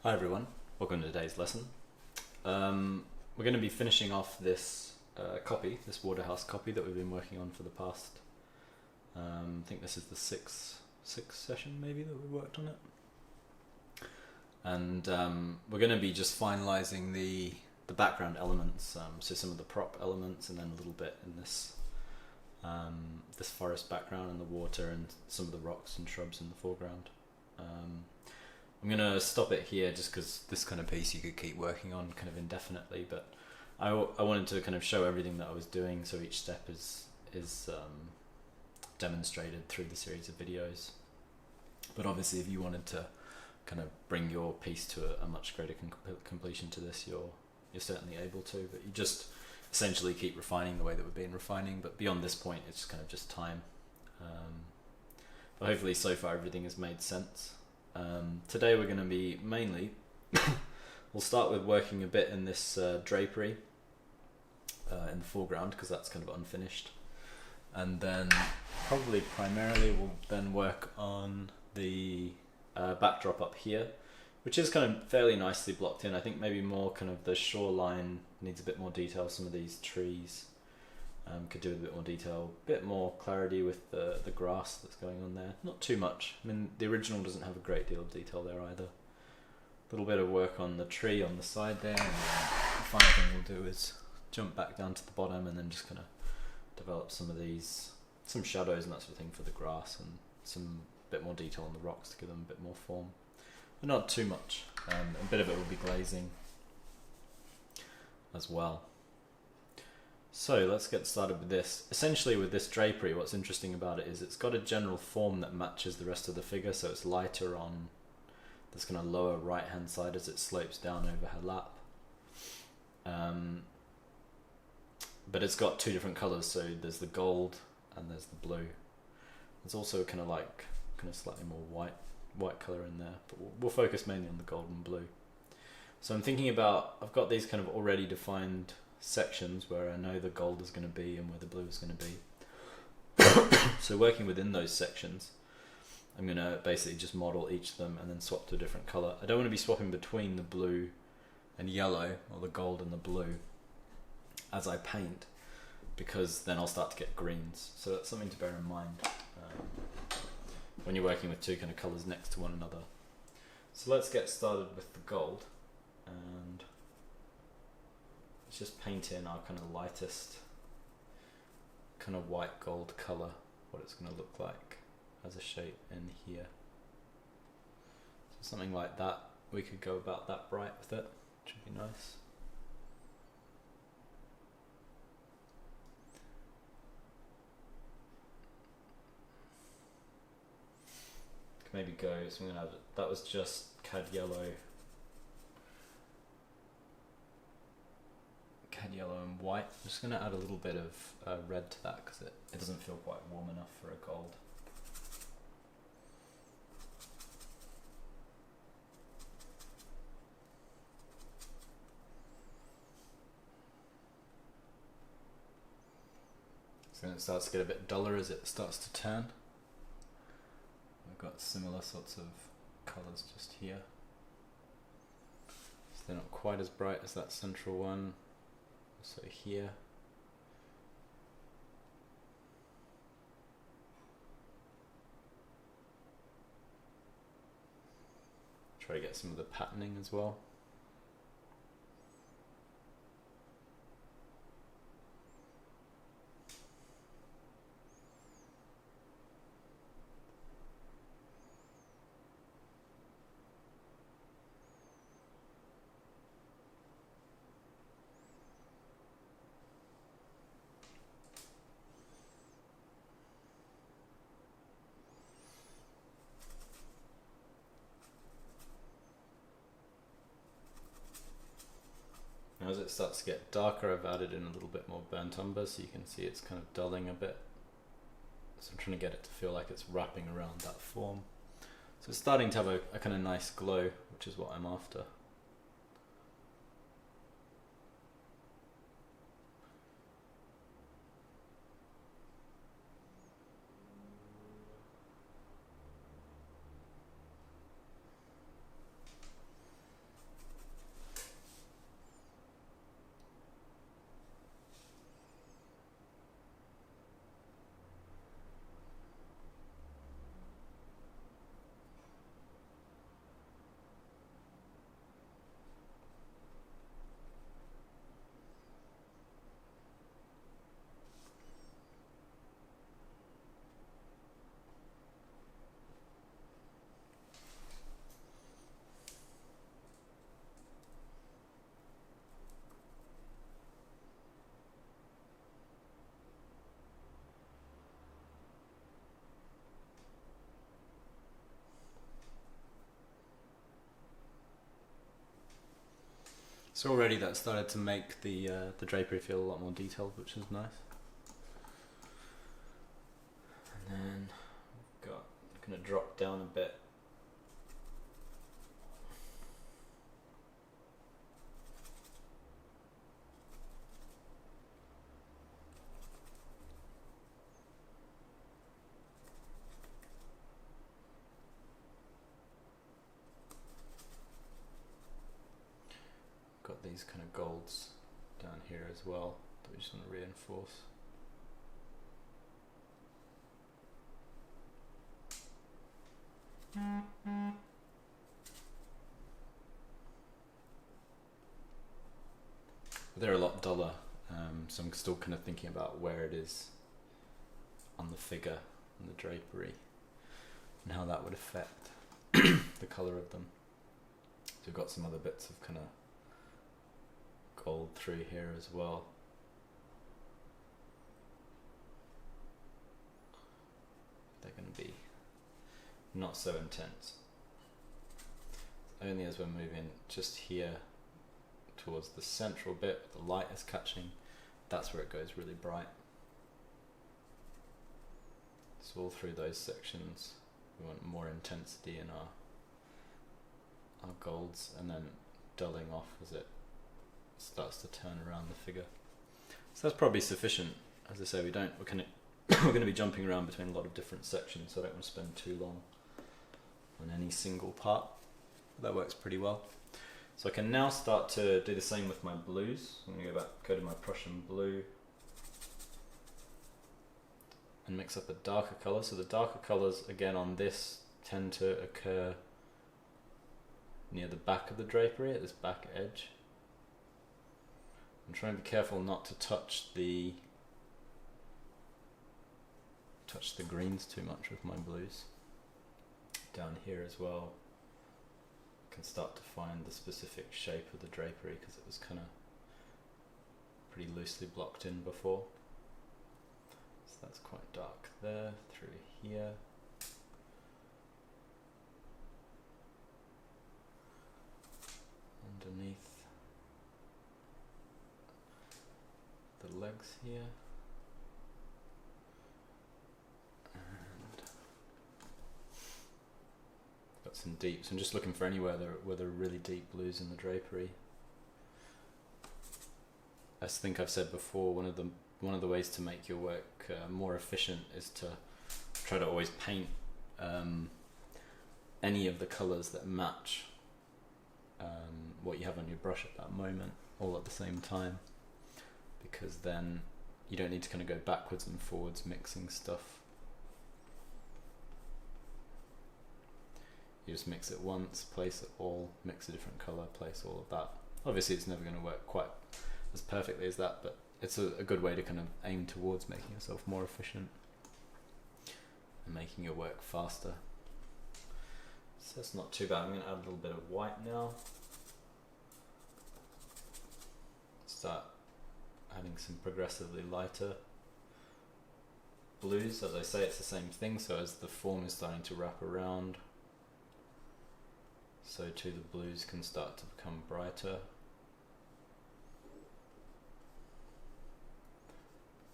Hi everyone, welcome to today's lesson. We're going to be finishing off this this Waterhouse copy that we've been working on for the past, I think this is the sixth session maybe that we worked on it. And we're going to be just finalising the background elements, so some of the prop elements and then a little bit in this this forest background and the water and some of the rocks and shrubs in the foreground. I'm going to stop it here just because this kind of piece you could keep working on kind of indefinitely, but I wanted to kind of show everything that I was doing so each step is demonstrated through the series of videos. But obviously if you wanted to kind of bring your piece to a much greater completion to this, you're certainly able to, but you just essentially keep refining the way that we've been refining, but beyond this point it's kind of just time. But hopefully so far everything has made sense. Today we're going to be mainly, we'll start with working a bit in this drapery in the foreground because that's kind of unfinished, and then probably primarily we'll then work on the backdrop up here, which is kind of fairly nicely blocked in. I think maybe more kind of the shoreline needs a bit more detail. Some of these trees could do with a bit more detail, a bit more clarity with the grass that's going on there. Not too much. I mean, the original doesn't have a great deal of detail there either. A little bit of work on the tree on the side there, and then the final thing we'll do is jump back down to the bottom and then just kind of develop some shadows and that sort of thing for the grass, and some bit more detail on the rocks to give them a bit more form. But not too much. A bit of it will be glazing as well. So let's get started with this. Essentially with this drapery, what's interesting about it is it's got a general form that matches the rest of the figure, so it's lighter on this kind of lower right hand side as it slopes down over her lap. But it's got two different colours, so there's the gold and there's the blue. There's also kind of slightly more white colour in there, but we'll focus mainly on the gold and blue. So I'm thinking about, I've got these kind of already defined sections where I know the gold is going to be and where the blue is going to be. So working within those sections, I'm going to basically just model each of them and then swap to a different colour. I don't want to be swapping between the blue and yellow, or the gold and the blue, as I paint, because then I'll start to get greens. So that's something to bear in mind when you're working with two kind of colours next to one another. So let's get started with the gold, and let's just paint in our kind of lightest kind of white gold colour, what it's going to look like as a shape in here. So something like that, we could go about that bright with it, which would be nice. Could maybe go, so I'm going to have, that was just CAD yellow and white. I'm just going to add a little bit of red to that because it doesn't feel quite warm enough for a gold. So then it starts to get a bit duller as it starts to turn. We've got similar sorts of colours just here. So they're not quite as bright as that central one. So here, try to get some of the patterning as well. As it starts to get darker, I've added in a little bit more burnt umber, so you can see it's kind of dulling a bit. So I'm trying to get it to feel like it's wrapping around that form. So it's starting to have a kind of nice glow, which is what I'm after. So already that started to make the drapery feel a lot more detailed, which is nice. And then I'm going to drop down a bit. Got these kind of golds down here as well that we just want to reinforce. They're a lot duller, so I'm still kind of thinking about where it is on the figure and the drapery and how that would affect the colour of them. So we've got some other bits of kind of gold through here as well. They're going to be not so intense. Only as we're moving just here towards the central bit, the light is catching, that's where it goes really bright. So all through those sections we want more intensity in our golds, and then dulling off as it starts to turn around the figure. So that's probably sufficient. As I say, we're going to be jumping around between a lot of different sections, so I don't want to spend too long on any single part. That works pretty well. So I can now start to do the same with my blues. I'm going to go to my Prussian blue and mix up a darker colour. So the darker colours again on this tend to occur near the back of the drapery, at this back edge. I'm trying to be careful not to touch the greens too much with my blues. Down here as well, I can start to find the specific shape of the drapery because it was kind of pretty loosely blocked in before. So that's quite dark there, through here. Underneath the legs here. And got some deeps. I'm just looking for anywhere where there are really deep blues in the drapery. I think I've said before, one of the ways to make your work more efficient is to try to always paint any of the colours that match what you have on your brush at that moment, all at the same time, because then you don't need to kind of go backwards and forwards mixing stuff. You just mix it once, place it all, mix a different colour, place all of that. Obviously it's never going to work quite as perfectly as that, but it's a good way to kind of aim towards making yourself more efficient and making your work faster. So that's not too bad. I'm going to add a little bit of white now. Start adding some progressively lighter blues. As I say, it's the same thing, so as the form is starting to wrap around, so too the blues can start to become brighter.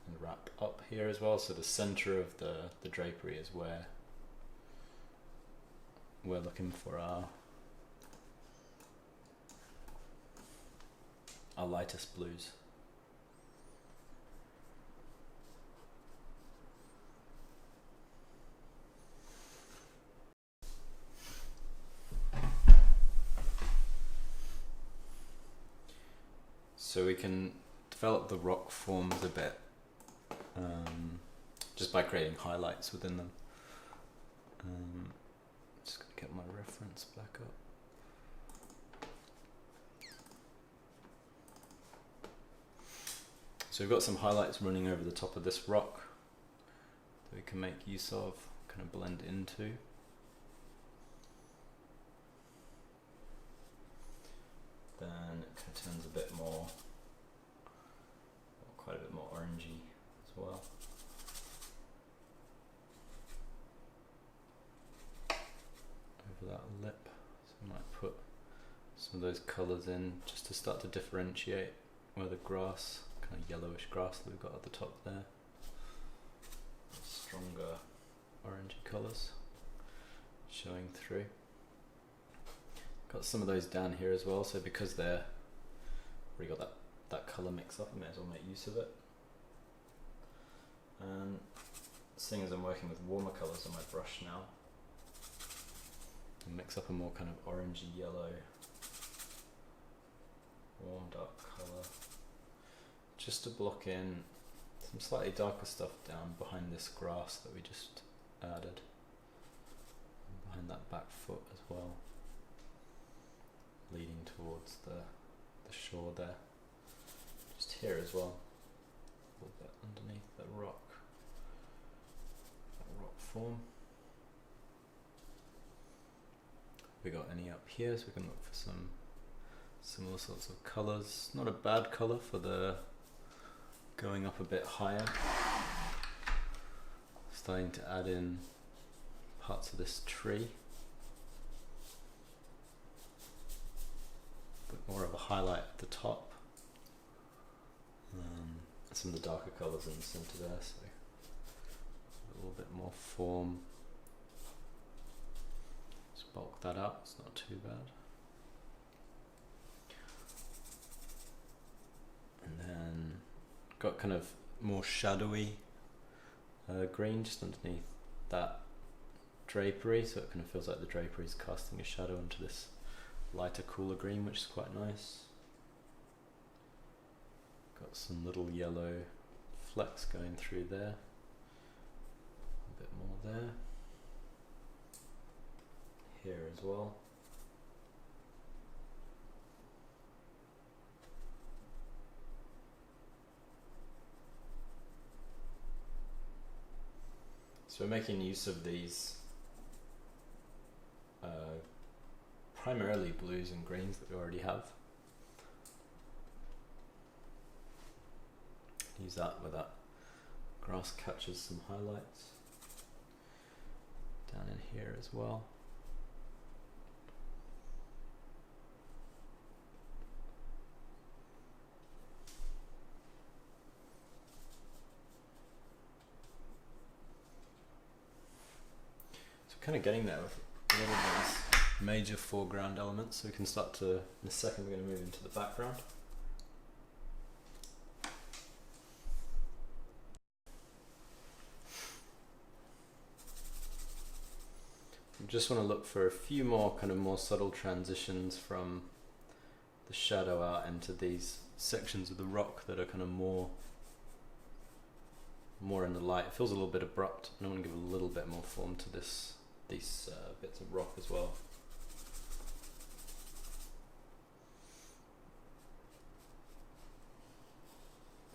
And wrap up here as well, so the center of the drapery is where we're looking for our lightest blues. So we can develop the rock forms a bit just by creating highlights within them. Just going to get my reference back up. So we've got some highlights running over the top of this rock that we can make use of, kind of blend into. Then it kind of turns a bit more, quite a bit more orangey as well. Over that lip, so I might put some some of those colours in just to start to differentiate where the grass, kind of yellowish grass that we've got at the top there, stronger orangey colours showing through. Got some of those down here as well, so because they're already got that colour mix up, I may as well make use of it. And seeing as I'm working with warmer colours on my brush now, I'll mix up a more kind of orangey yellow, warm dark colour, just to block in some slightly darker stuff down behind this grass that we just added, and behind that back foot as well, leading towards the shore there, just here as well, a little bit underneath the rock, that rock form. We got any up here, so we can look for some similar sorts of colours. Not a bad colour for the going up a bit higher. Starting to add in parts of this tree. A bit more of a highlight at the top. Some of the darker colours in the centre there, so a little bit more form. Just bulk that up, it's not too bad. And then got kind of more shadowy green just underneath that drapery, so it kind of feels like the drapery is casting a shadow onto this lighter, cooler green, which is quite nice. Got some little yellow flecks going through there, a bit more there, here as well. So we're making use of these primarily blues and greens that we already have. Use that where that grass catches some highlights. Down in here as well. So kind of getting there with a lot of these major foreground elements, so we can start to, in a second we're going to move into the background. Just want to look for a few more kind of more subtle transitions from the shadow out into these sections of the rock that are kind of more in the light. It feels a little bit abrupt, and I want to give a little bit more form to these bits of rock as well.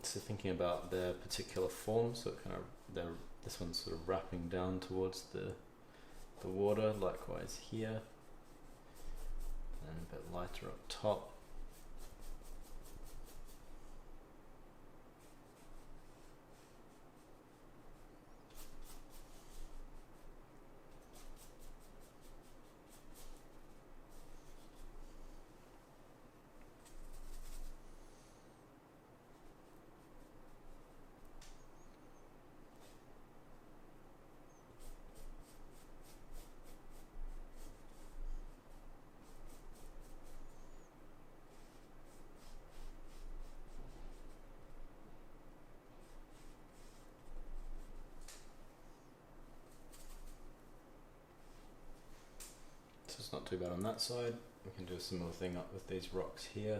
So thinking about their particular form, so it kind of this one's sort of wrapping down towards the water, likewise here, and a bit lighter up top. It's not too bad on that side. We can do a similar thing up with these rocks here.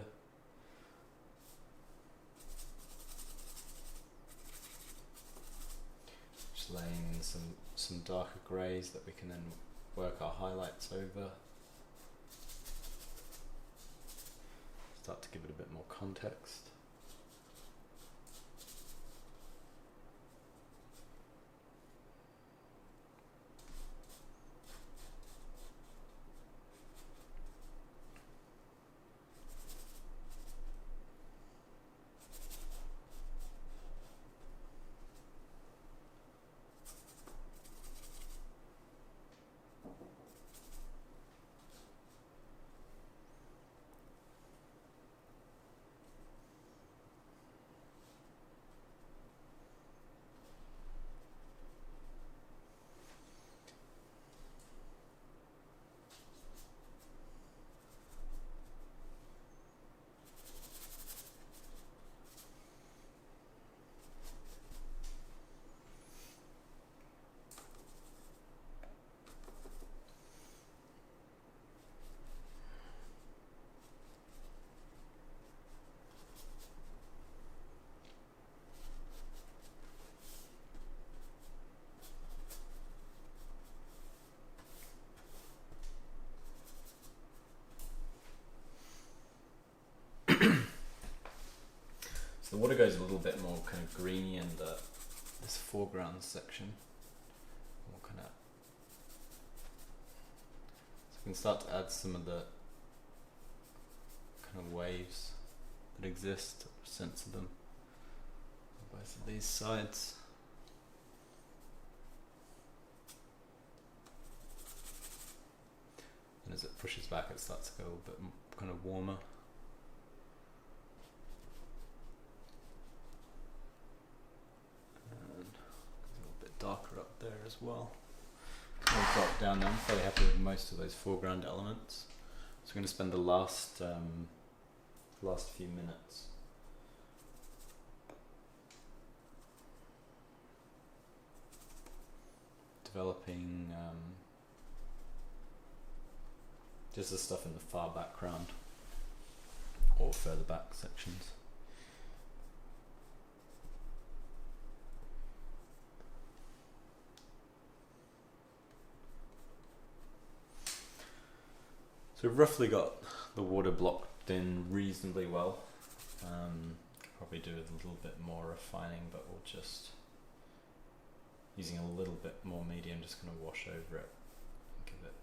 Just laying in some darker greys that we can then work our highlights over. Start to give it a bit more context. So the water goes a little bit more kind of greeny in this foreground section. More kind of, so we can start to add some of the kind of waves that exist, or sense of them on both of these sides. And as it pushes back, it starts to go a little bit kind of warmer. And it's a little bit darker up there as well. I'll drop down now. I'm fairly happy with most of those foreground elements. So we're going to spend the last few minutes developing just the stuff in the far background or further back sections. So we've roughly got the water blocked in reasonably well. Could probably do with a little bit more refining, but we'll just, using a little bit more medium, just going to wash over it and give it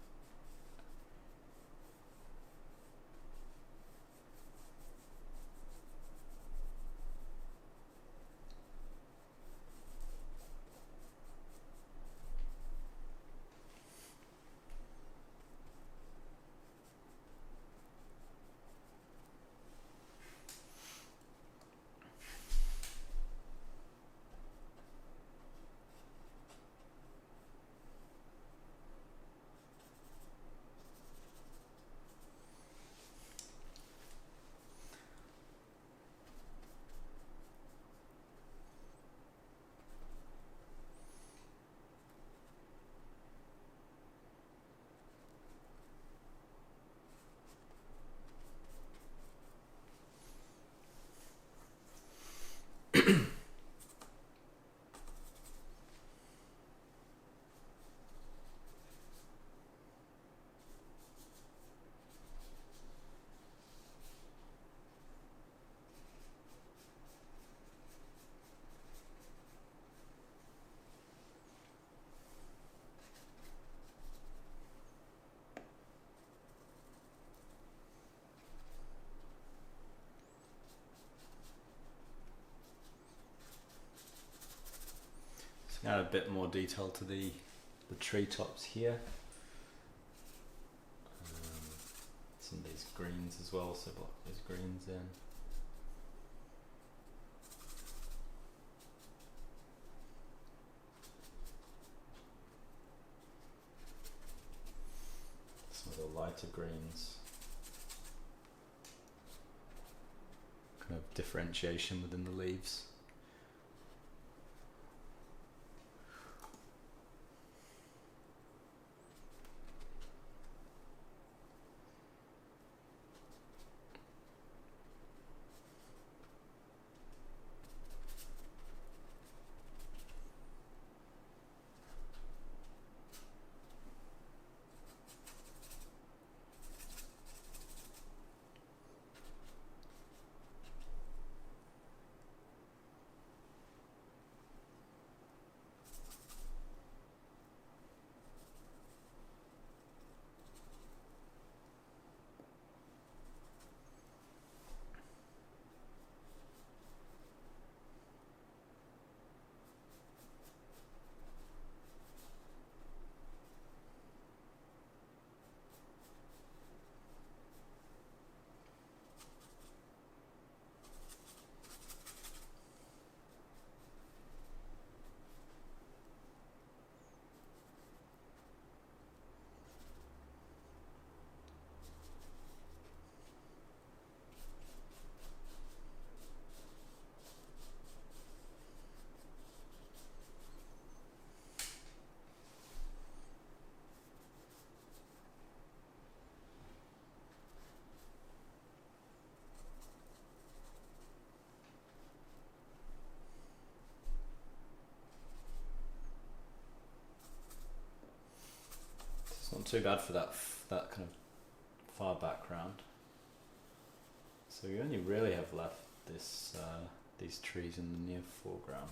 add a bit more detail to the treetops here. Some of these greens as well, so block those greens in. Some of the lighter greens. Kind of differentiation within the leaves. It's not too bad for that kind of far background. So we only really have left this these trees in the near foreground.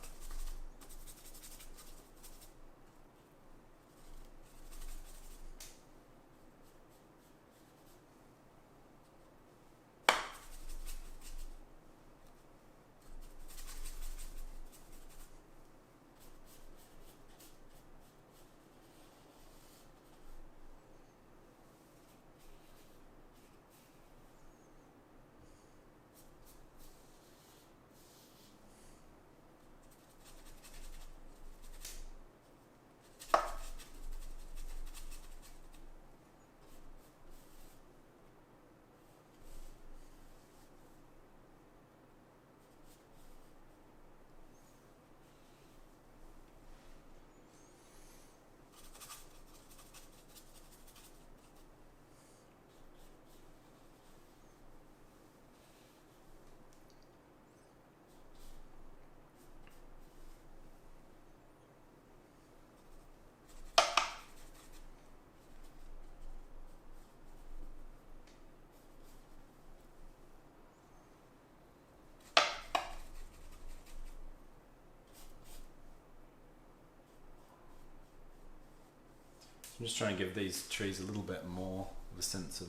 I'm just trying to give these trees a little bit more of a sense of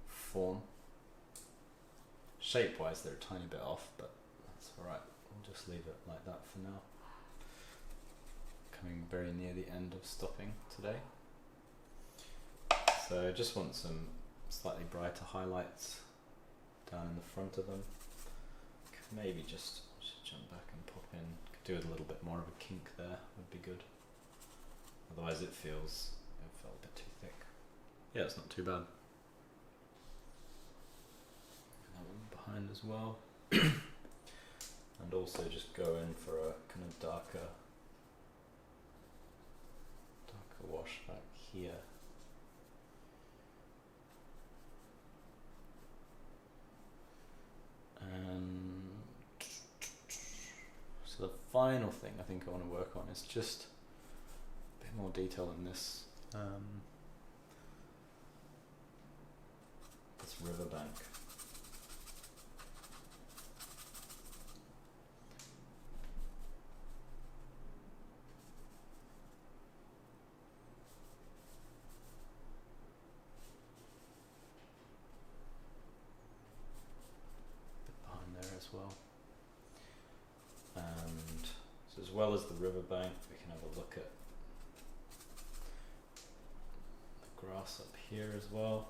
form. Shape-wise, they're a tiny bit off, but that's alright. We'll just leave it like that for now. Coming very near the end of stopping today. So I just want some slightly brighter highlights down in the front of them. Could maybe just jump back and pop in. Could do with a little bit more of a kink there, would be good. Otherwise it felt a bit too thick. Yeah, it's not too bad. That one behind as well. And also just go in for a kind of darker wash back here. And so the final thing I think I want to work on is just more detail in this this riverbank. Bit behind there as well. And so as well as the riverbank, we can have a look at grass up here as well.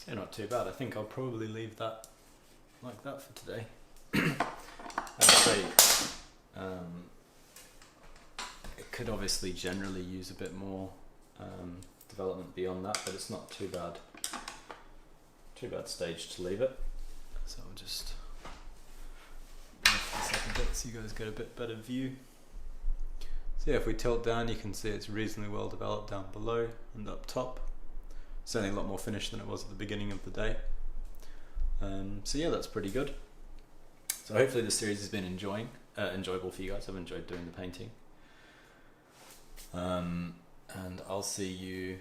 So not too bad. I think I'll probably leave that like that for today. I'd say it could obviously generally use a bit more development beyond that, but it's not too bad. Too bad stage to leave it. So I'll just lift this up a bit so you guys get a bit better view. So yeah, if we tilt down, you can see it's reasonably well developed down below and up top. Certainly a lot more finished than it was at the beginning of the day. So yeah, that's pretty good. So hopefully this series has been enjoyable for you guys. I've enjoyed doing the painting. And I'll see you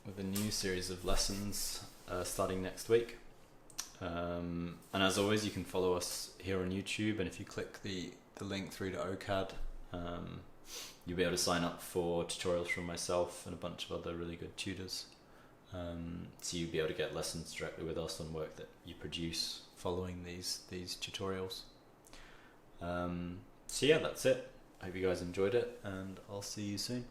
with a new series of lessons starting next week. And as always, you can follow us here on YouTube, and if you click the link through to OCAD, You'll be able to sign up for tutorials from myself and a bunch of other really good tutors. So you'll be able to get lessons directly with us on work that you produce following these tutorials. So yeah, that's it. I hope you guys enjoyed it, and I'll see you soon.